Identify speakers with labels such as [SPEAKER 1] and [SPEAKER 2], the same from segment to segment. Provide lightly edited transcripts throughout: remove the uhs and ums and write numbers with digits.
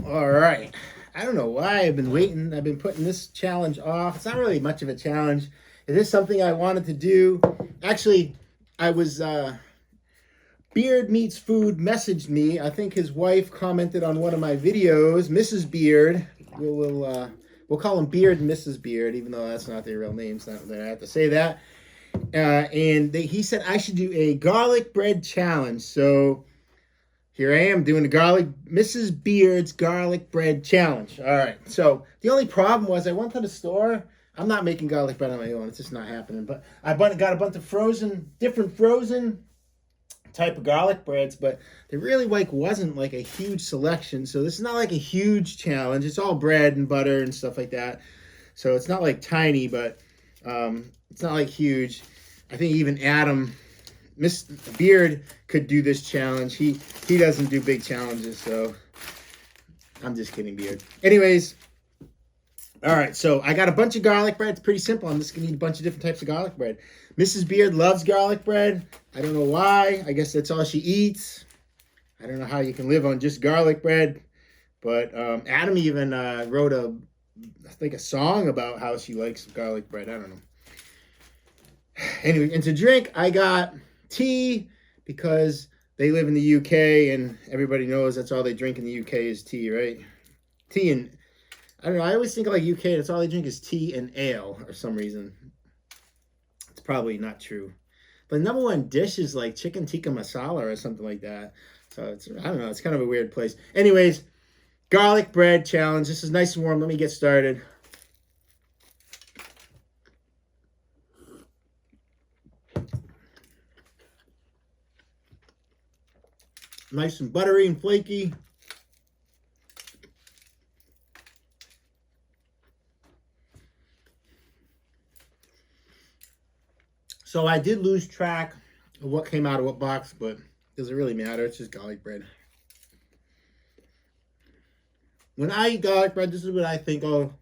[SPEAKER 1] All right. I don't know why I've been waiting. I've been putting this challenge off. It's not really much of a challenge. It is something I wanted to do. Actually, I was Beard Meets Food messaged me. I think his wife commented on one of my videos. Mrs. Beard. We'll call him Beard and Mrs. Beard, even though that's not their real names. Not that I have to say that. He said I should do a garlic bread challenge. So here I am doing the Mrs. Beard's garlic bread challenge. All right. So the only problem was I went to the store. I'm not making garlic bread on my own. It's just not happening. But I got a bunch of different frozen type of garlic breads, but there really wasn't like a huge selection. So this is not like a huge challenge. It's all bread and butter and stuff like that. So it's not like tiny, but it's not like huge. I think even Adam, Mr. Beard, could do this challenge. He doesn't do big challenges, so I'm just kidding, Beard. Anyways, all right, so I got a bunch of garlic bread. It's pretty simple. I'm just going to eat a bunch of different types of garlic bread. Mrs. Beard loves garlic bread. I don't know why. I guess that's all she eats. I don't know how you can live on just garlic bread. But Adam even wrote a song about how she likes garlic bread. I don't know. Anyway, and to drink, I got tea because they live in the UK and everybody knows that's all they drink in the UK is tea, right? Tea and, I don't know, I always think like UK, that's all they drink is tea and ale for some reason. It's probably not true. But the number one dish is like chicken tikka masala or something like that. So I don't know, it's kind of a weird place. Anyways, garlic bread challenge. This is nice and warm. Let me get started. Nice and buttery and flaky. So I did lose track of what came out of what box, but does it really matter? It's just garlic bread. When I eat garlic bread, this is what I think of,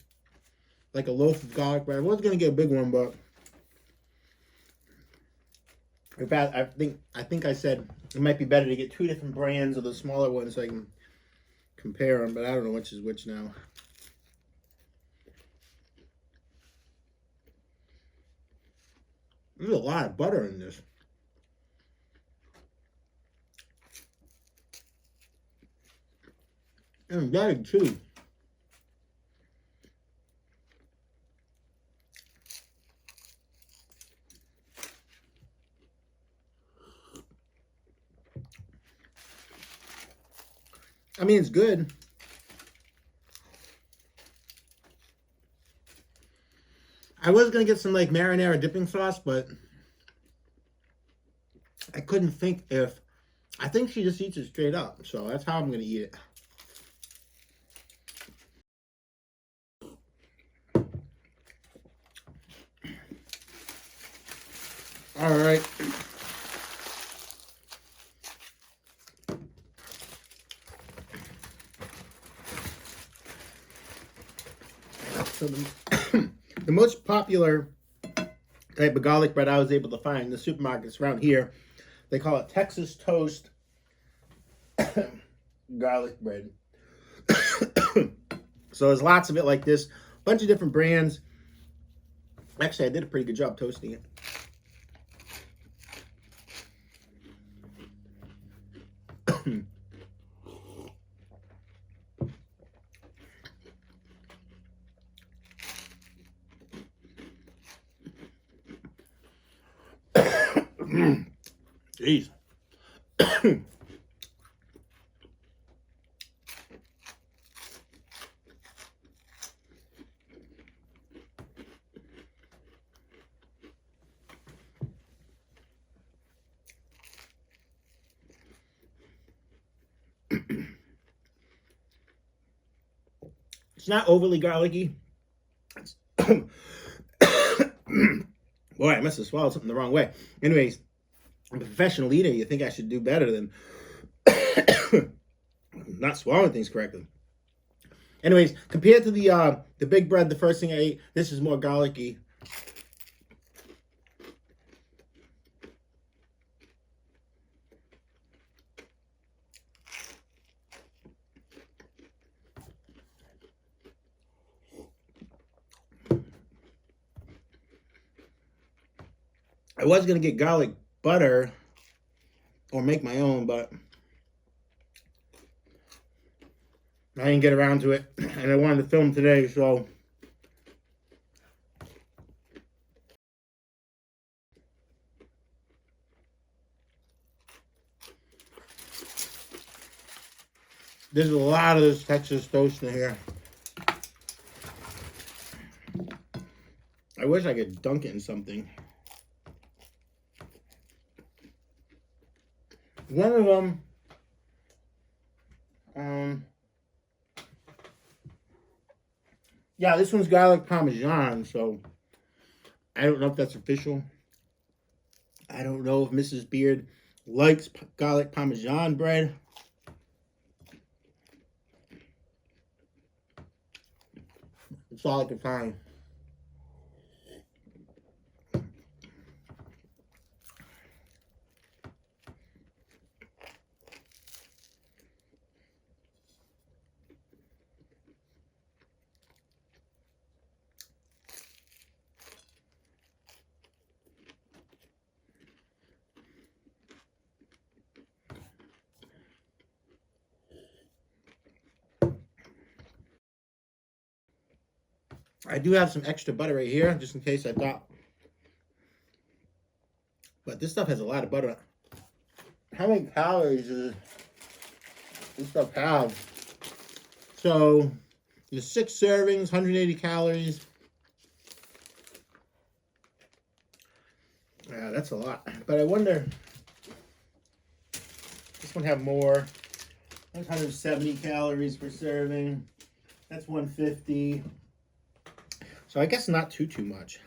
[SPEAKER 1] like a loaf of garlic bread. I was gonna get a big one, but in fact, I think I said it might be better to get two different brands of the smaller ones so I can compare them, but I don't know which is which now. There's a lot of butter in this. And bag too. I mean, it's good. I was gonna get some like marinara dipping sauce, but I couldn't think if. I think she just eats it straight up, so that's how I'm gonna eat it. All right. So the most popular type of garlic bread I was able to find in the supermarkets around here, they call it Texas toast garlic bread. So there's lots of it like this, bunch of different brands. Actually, I did a pretty good job toasting it. Jeez. It's not overly garlicky. Boy, I must have swallowed something the wrong way. Anyways, I'm a professional eater. You think I should do better than not swallowing things correctly. Anyways, compared to the big bread, the first thing I ate, this is more garlicky. I was going to get garlic butter or make my own, but I didn't get around to it, and I wanted to film today, so there's a lot of this Texas toast in here. I wish I could dunk it in something. One of them, yeah, this one's garlic Parmesan, so I don't know if that's official. I don't know if Mrs. Beard likes garlic Parmesan bread. That's all I can find. I do have some extra butter right here, just in case I thought. But this stuff has a lot of butter. How many calories does this stuff have? So, there's 6 servings, 180 calories. Yeah, that's a lot. But I wonder, this one have more. That's 170 calories per serving. That's 150. So I guess not too much.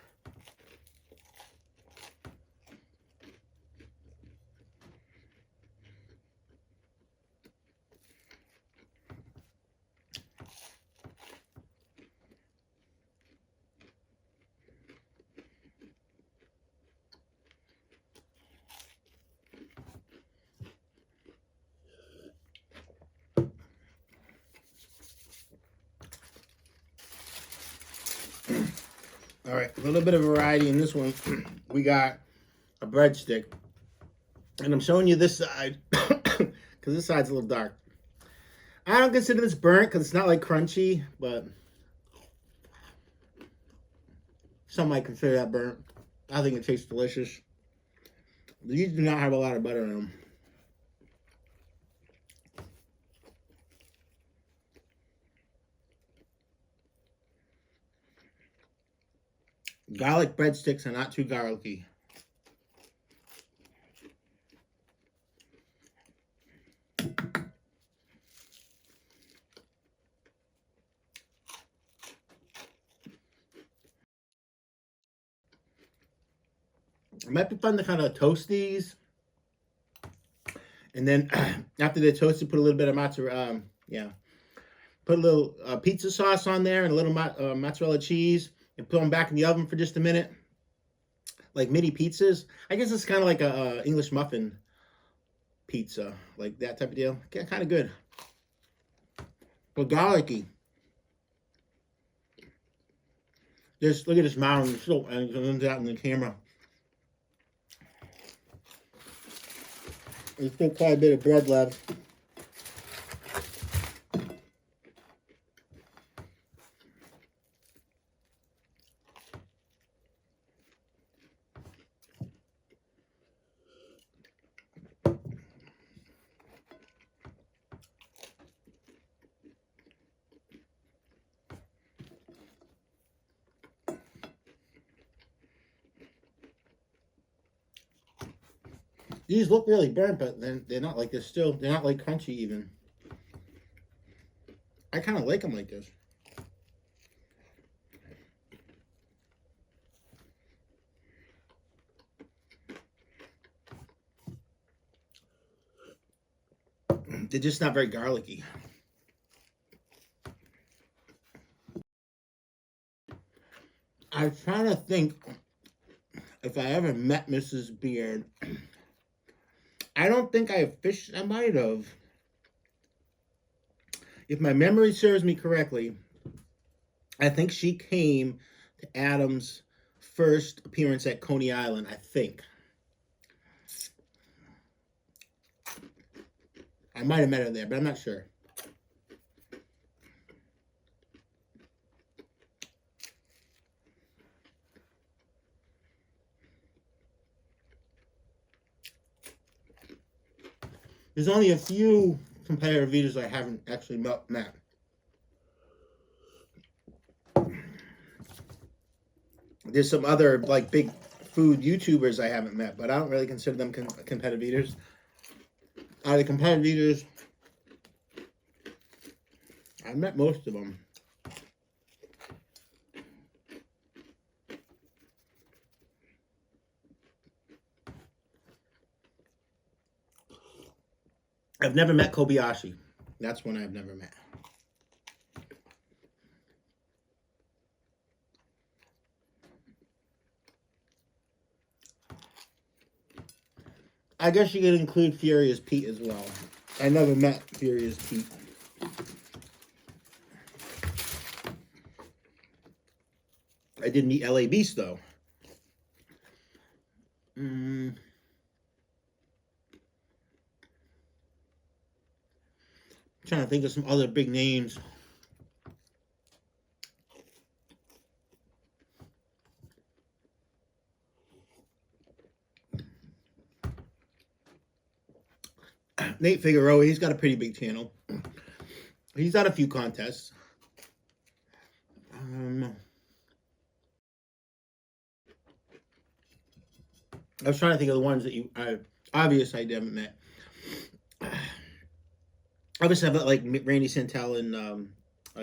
[SPEAKER 1] All right, a little bit of variety in this one. We got a breadstick. And I'm showing you this side because this side's a little dark. I don't consider this burnt because it's not like crunchy, but some might consider that burnt. I think it tastes delicious. These do not have a lot of butter in them. Garlic breadsticks are not too garlicky. It might be fun to kind of toast these. And then after they're toasted, put a little bit of mozzarella, put a little pizza sauce on there and a little mozzarella cheese and put them back in the oven for just a minute. Like mini pizzas. I guess it's kind of like a English muffin pizza. Like that type of deal. Yeah, kind of good. But garlicky. Just look at this mound. It's still out in the camera. There's still quite a bit of bread left. These look really burnt, but then they're not like this. They're not like crunchy even. I kind of like them like this. They're just not very garlicky. I was trying to think if I ever met Mrs. Beard. I don't think I fished. I might have. If my memory serves me correctly, I think she came to Adam's first appearance at Coney Island, I think. I might have met her there, but I'm not sure. There's only a few competitive eaters I haven't actually met. There's some other like big food YouTubers I haven't met, but I don't really consider them competitive eaters. Out of the competitive eaters, I've met most of them. I've never met Kobayashi. That's one I've never met. I guess you could include Furious Pete as well. I never met Furious Pete. I did meet LA Beast though. Trying to think of some other big names. Nate Figueroa, he's got a pretty big channel. He's done a few contests. I was trying to think of the ones that obviously I haven't met. Obviously, I've met like Randy Santel and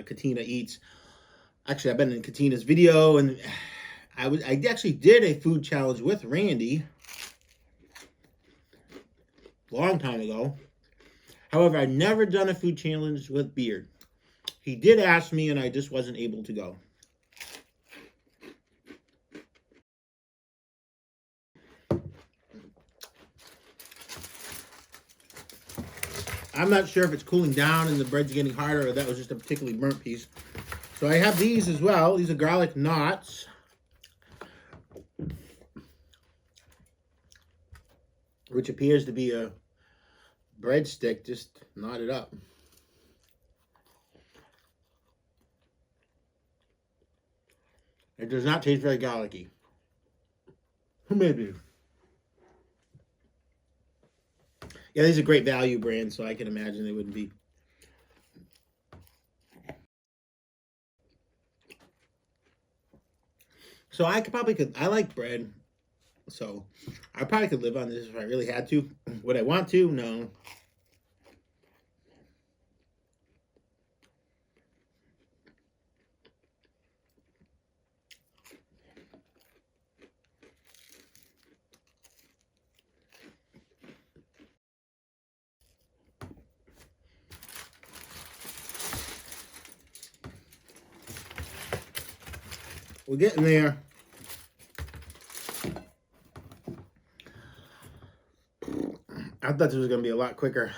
[SPEAKER 1] Katina Eats. Actually, I've been in Katina's video, and I actually did a food challenge with Randy a long time ago. However, I've never done a food challenge with Beard. He did ask me, and I just wasn't able to go. I'm not sure if it's cooling down and the bread's getting harder, or that was just a particularly burnt piece. So I have these as well. These are garlic knots. Which appears to be a breadstick, just knotted up. It does not taste very garlicky. Maybe. Yeah, these are great value brands, so I can imagine they wouldn't be. So I like bread. So I probably could live on this if I really had to. Would I want to? No. We're getting there. I thought this was going to be a lot quicker.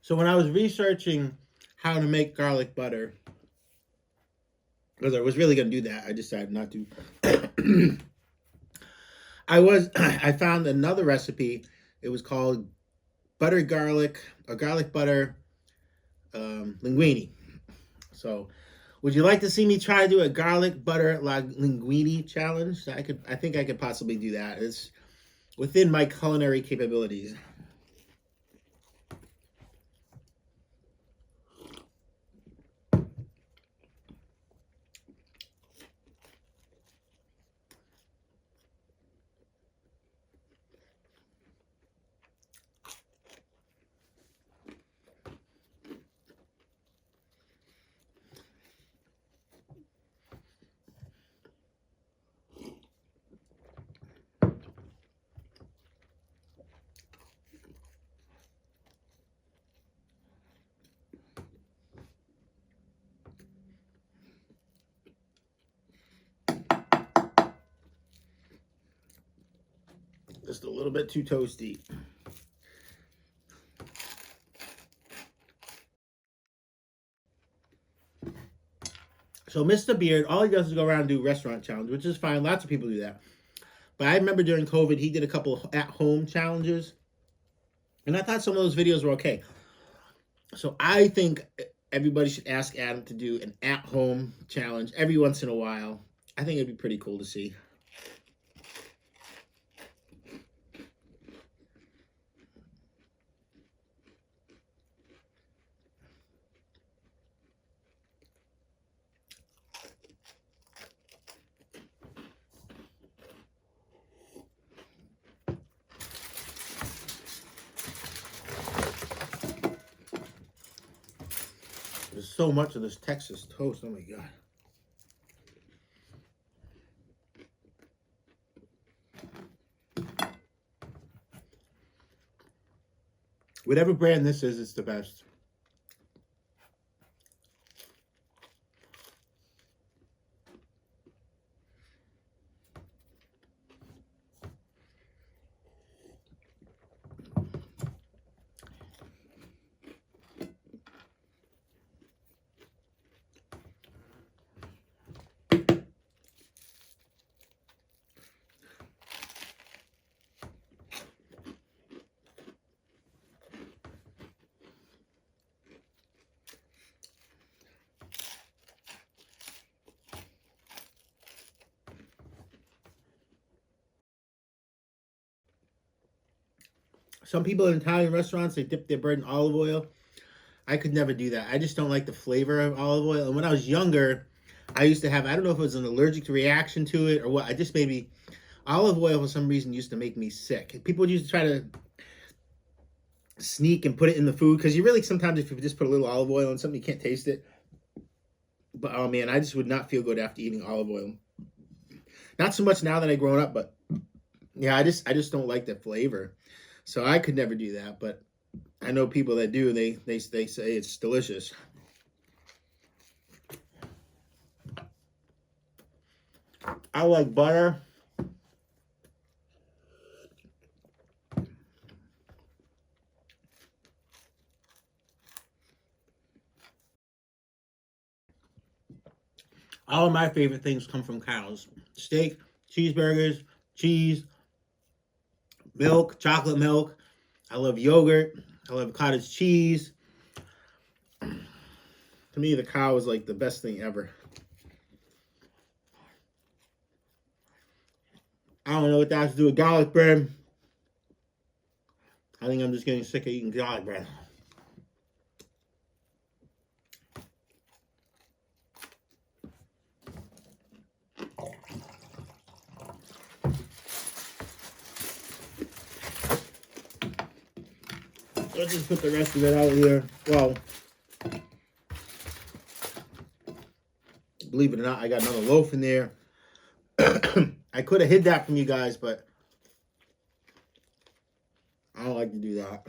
[SPEAKER 1] So when I was researching how to make garlic butter, because I was really going to do that, I decided not to. I found another recipe. It was called garlic butter linguine. So, would you like to see me try to do a garlic butter linguine challenge? I think I could possibly do that. It's within my culinary capabilities. Just a little bit too toasty. So Mr. Beard, all he does is go around and do restaurant challenge, which is fine. Lots of people do that. But I remember during COVID, he did a couple at-home challenges. And I thought some of those videos were okay. So I think everybody should ask Adam to do an at-home challenge every once in a while. I think it'd be pretty cool to see. There's so much of this Texas toast. Oh my God. Whatever brand this is, it's the best. Some people in Italian restaurants, they dip their bread in olive oil. I could never do that. I just don't like the flavor of olive oil. And when I was younger, I used to have, I don't know if it was an allergic reaction to it or what. I just maybe, olive oil for some reason used to make me sick. People used to try to sneak and put it in the food because you really, sometimes if you just put a little olive oil on something, you can't taste it. But oh man, I just would not feel good after eating olive oil. Not so much now that I've grown up, but yeah, I just don't like the flavor. So I could never do that, but I know people that do. They say it's delicious. I like butter. All of my favorite things come from cows. Steak, cheeseburgers, cheese, milk, chocolate milk. I love yogurt. I love cottage cheese. To me, the cow is like the best thing ever. I don't know what that has to do with garlic bread. I think I'm just getting sick of eating garlic bread. Let's just put the rest of it out here. Well, believe it or not, I got another loaf in there. I could have hid that from you guys, but I don't like to do that.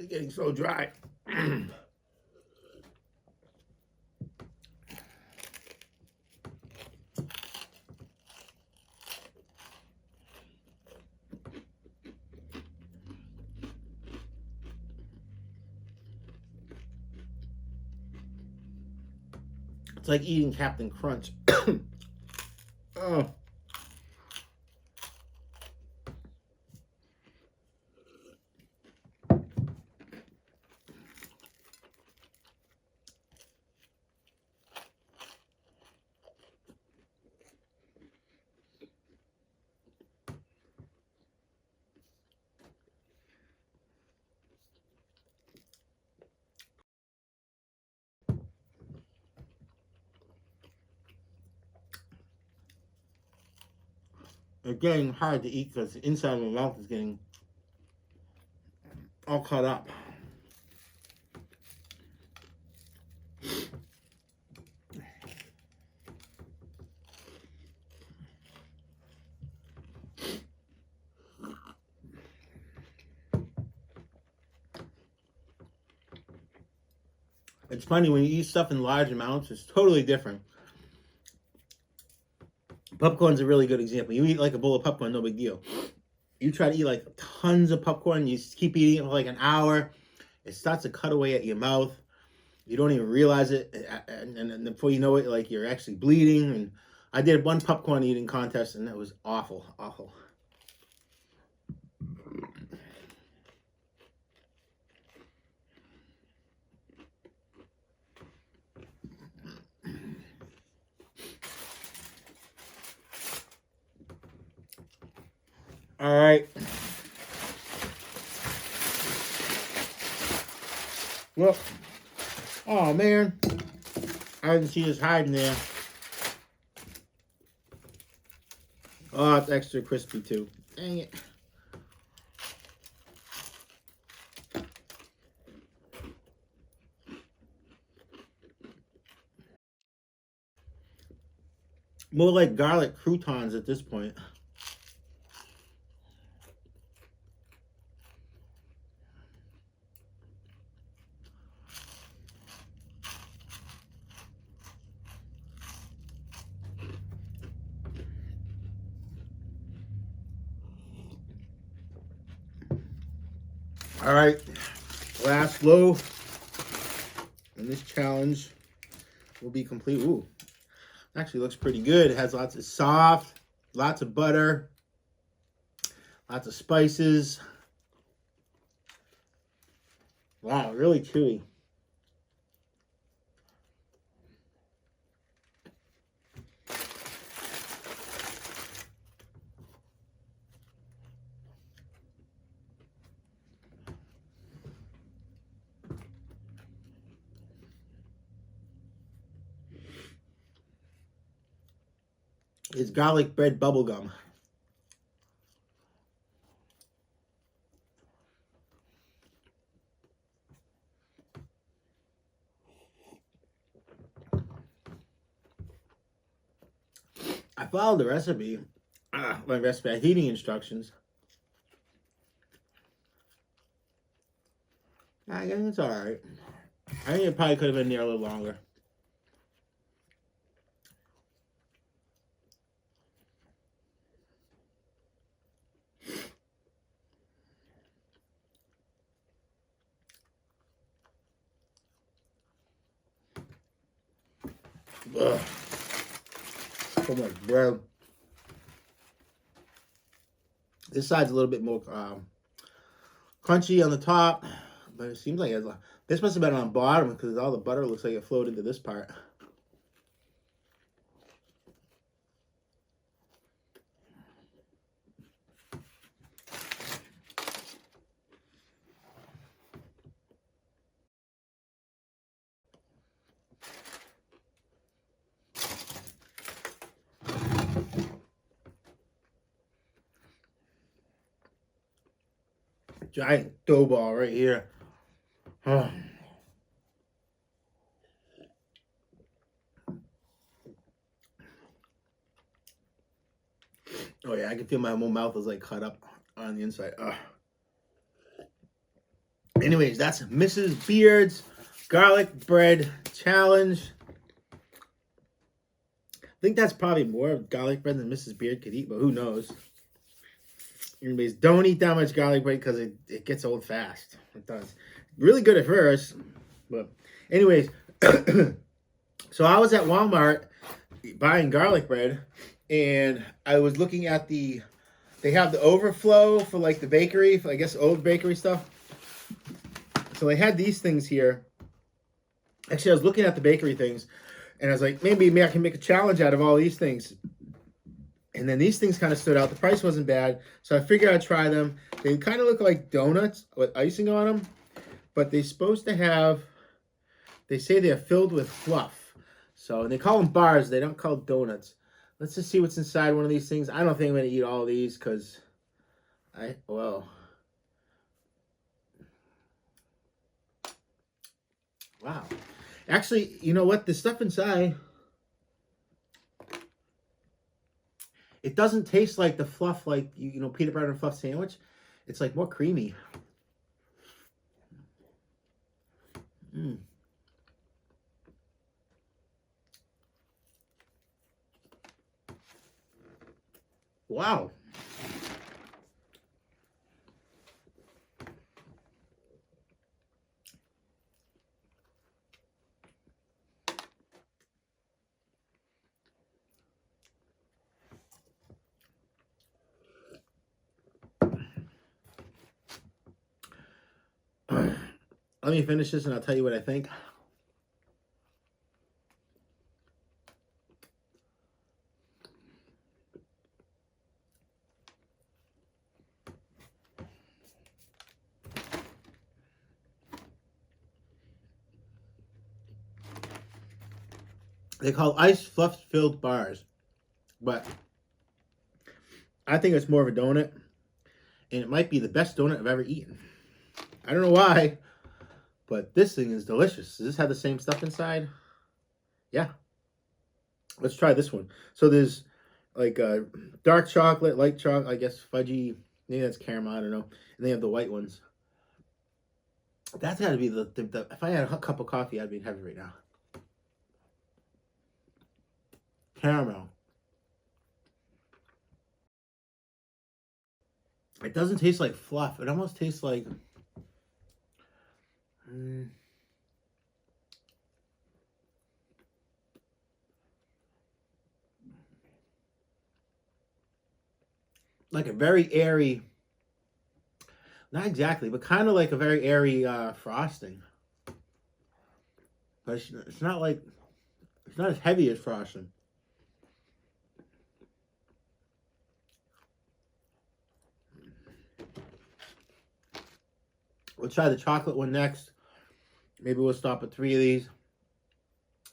[SPEAKER 1] It's getting so dry. It's like eating Captain Crunch. Oh. It's getting hard to eat because the inside of my mouth is getting all cut up. It's funny, when you eat stuff in large amounts, it's totally different. Popcorn's a really good example. You eat like a bowl of popcorn, no big deal. You try to eat like tons of popcorn, you keep eating it for like an hour, it starts to cut away at your mouth. You don't even realize it, and before you know it, like, you're actually bleeding. And I did one popcorn eating contest, and it was awful, awful. All right. Well, oh man, I didn't see this hiding there. Oh, it's extra crispy too. Dang it. More like garlic croutons at this point. All right, last loaf, and this challenge will be complete. Ooh, actually looks pretty good. It has lots of soft, lots of butter, lots of spices. Wow, really chewy. It's garlic bread bubblegum. I followed the recipe, eating instructions. I guess it's all right. I think it probably could have been there a little longer. Ugh. So much bread. This side's a little bit more crunchy on the top, but it seems like this must have been on the bottom because all the butter looks like it flowed into this part. Giant dough ball right here. Oh. Oh yeah, I can feel my whole mouth is like cut up on the inside. Ugh. Anyways, that's Mrs. Beard's garlic bread challenge. I think that's probably more garlic bread than Mrs. Beard could eat, but who knows? Anyways, don't eat that much garlic bread because it gets old fast. It does. Really good at first, but anyways, so I was at Walmart buying garlic bread, and I was looking at they have the overflow for like the bakery, for I guess old bakery stuff. So they had these things here. Actually, I was looking at the bakery things, and I was like, maybe I can make a challenge out of all these things. And then these things kind of stood out. The price wasn't bad, so I figured I'd try them. They kind of look like donuts with icing on them, but they're supposed to have, they say they're filled with fluff. So, and they call them bars. They don't call donuts. Let's just see what's inside one of these things. I don't think I'm going to eat all of these because wow. Actually, you know what? The stuff inside, it doesn't taste like the fluff, like, you know, peanut butter and fluff sandwich. It's like more creamy. Wow. Let me finish this and I'll tell you what I think. They call ice fluff filled bars, but I think it's more of a donut, and it might be the best donut I've ever eaten. I don't know why, but this thing is delicious. Does this have the same stuff inside? Yeah. Let's try this one. So there's like dark chocolate, light chocolate, I guess fudgy, maybe that's caramel, I don't know. And they have the white ones. That's got to be the if I had a cup of coffee, I'd be in heaven right now. Caramel. It doesn't taste like fluff. It almost tastes like a very airy, not exactly, but kind of like a very airy frosting. But it's not like, it's not as heavy as frosting. We'll try the chocolate one next. Maybe we'll stop at 3 of these.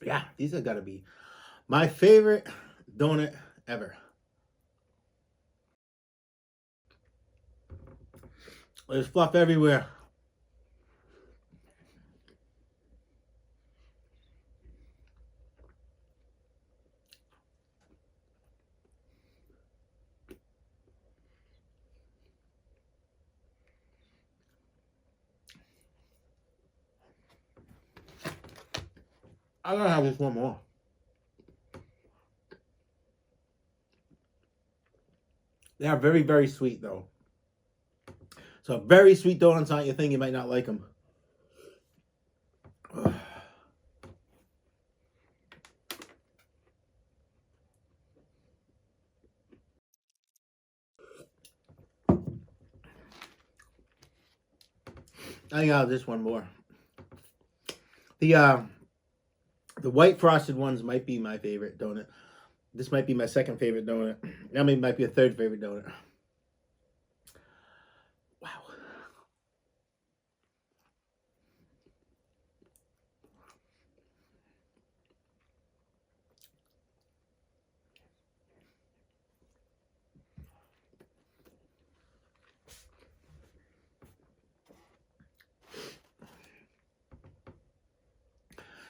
[SPEAKER 1] Yeah, these have got to be my favorite donut ever. There's fluff everywhere. I gotta have this one more. They are very, very sweet though. So very sweet donuts aren't your thing. You might not like them. I think I'll have this one more. The white frosted ones might be my favorite donut. This might be my second favorite donut. I mean, it might be a third favorite donut. Wow.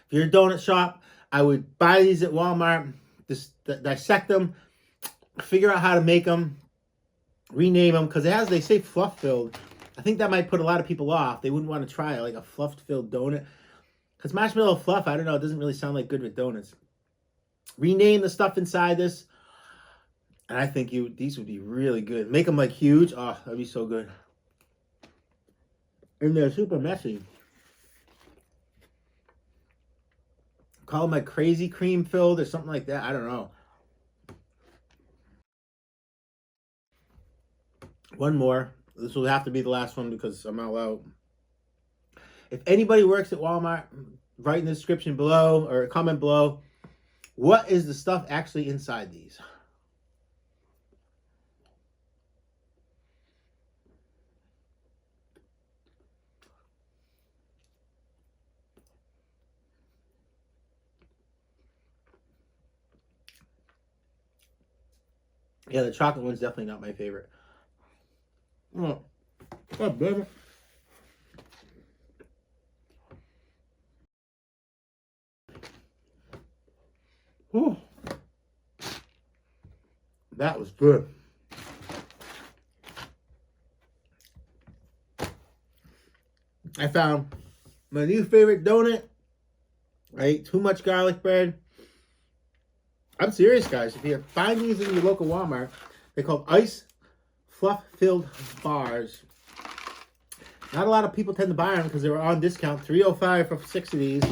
[SPEAKER 1] If you're a donut shop, I would buy these at Walmart, just dissect them, figure out how to make them, rename them, because they say fluff filled. I think that might put a lot of people off. They wouldn't want to try like a fluff filled donut. Because marshmallow fluff, I don't know, it doesn't really sound like good with donuts. Rename the stuff inside this, and I think these would be really good. Make them like huge. Oh, that'd be so good. And they're super messy. Call them like crazy cream filled or something like that. I don't know. One more. This will have to be the last one because I'm all out. If anybody works at Walmart, write in the description below or comment below. What is the stuff actually inside these? Yeah, the chocolate one's definitely not my favorite. Oh, baby. Ooh. That was good. I found my new favorite donut. I ate too much garlic bread. I'm serious, guys. If you find these in your local Walmart, they're called ice fluff-filled bars. Not a lot of people tend to buy them because they were on discount. $3.05 for 6 of these.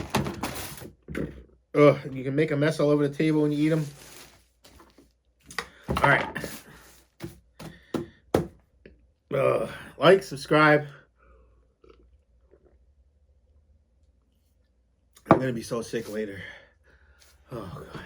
[SPEAKER 1] Ugh, you can make a mess all over the table when you eat them. All right. Like, subscribe. I'm going to be so sick later. Oh, God.